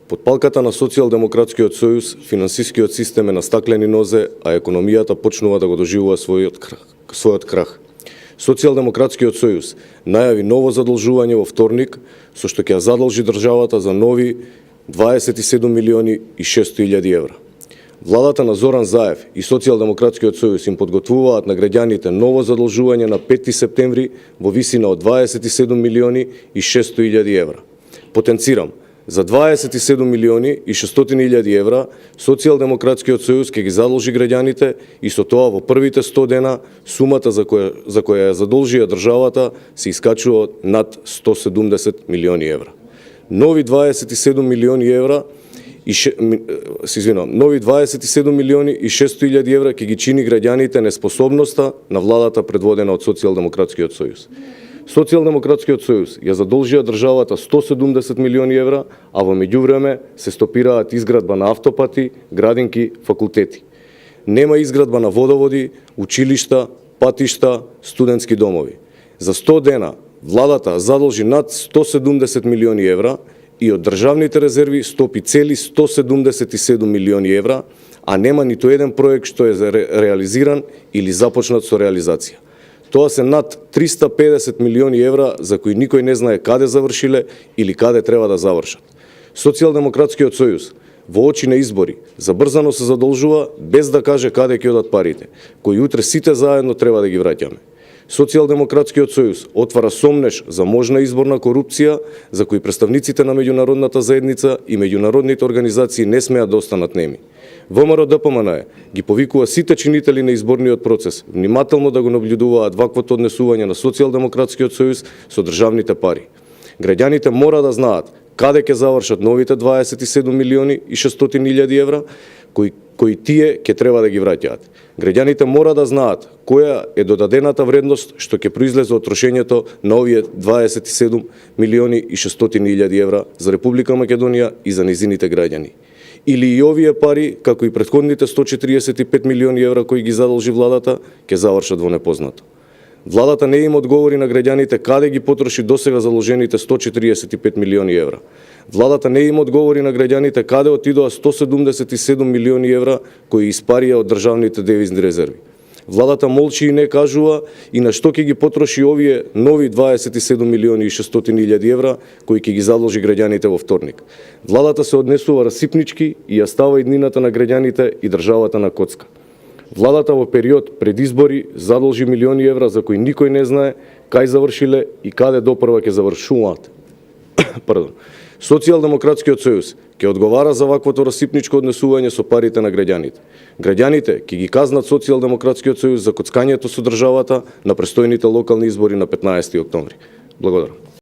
Под палката на Социјалдемократскиот сојуз, финансискиот систем е на стаклени нозе, а економијата почнува да го доживува својот крах. Социјалдемократскиот сојуз најави ново задолжување во вторник, со што ќе ја задолжи државата за нови 27 милиони и 600 илјади евра. Владата на Зоран Заев и Социјалдемократскиот сојуз им подготвуваат на граѓаните ново задолжување на 5 септември во висина од 27 милиони и 600 илјади евра. Потенцирам, за 27 милиони и 600 илјади евра Социјалдемократскиот сојуз ќе ги задолжи граѓаните и со тоа во првите 100 дена сумата за која ја задолжија државата се искачува над 170 милиони евра. Нови 27 милиони евра нови 27 милиони и 600 илјади евра ќе ги чини граѓаните неспособноста на владата предводена од Социјалдемократскиот сојуз. Социјалдемократскиот сојуз ја задолжија државата 170 милиони евра, а во меѓувреме се стопираат изградба на автопати, градинки, факултети. Нема изградба на водоводи, училишта, патишта, студентски домови. За 100 дена владата задолжи над 170 милиони евра и од државните резерви стопи цели 177 милиони евра, а нема ниту еден проект што е реализиран или започнат со реализација. Тоа се над 350 милиони евра за кои никој не знае каде завршиле или каде треба да завршат. Социјалдемократскиот сојуз во очи на избори забрзано се задолжува без да каже каде ќе одат парите, кои утре сите заедно треба да ги враќаме. Социјалдемократскиот сојуз отвара сомнеш за можна изборна корупција за кои представниците на меѓународната заедница и меѓународните организации не смеат да останат неми. ВМРО-ДПМН ги повикува сите чинители на изборниот процес внимателно да го наблюдуваат ваквото однесување на Социјалдемократскиот сојуз со државните пари. Граѓаните мора да знаат каде ќе завршат новите 27 милиони и 600 илјади евра, кои тие ќе треба да ги враќаат. Граѓаните мора да знаат која е додадената вредност што ќе произлезе од трошењето на овие 27 милиони и 600 илјади евра за Република Македонија и за незините граѓани. Или и овие пари, како и претходните 145 милиони евра кои ги задолжи владата, ќе завршат во непознато. Владата не им одговори на граѓаните каде ги потроши досега заложените 145 милиони евра. Владата не им одговори на граѓаните каде отидоа 177 милиони евра кои испарија од државните девизни резерви. Владата молчи и не кажува и на што ќе ги потроши овие нови 27 милиони и 600 илјади евра кои ќе ги задолжи граѓаните во вторник. Владата се однесува расипнички и ја става иднината на граѓаните и државата на коцка. Владата во период пред избори задолжи милиони евра за кои никој не знае кај завршиле и каде допрва ќе завршуваат. Социјалдемократскиот сојуз ќе одговара за ваквото расипничко однесување со парите на граѓаните. Граѓаните ќе ги казнат Социјалдемократскиот сојуз за коцкањето со државата на престојните локални избори на 15 октомври. Благодарам.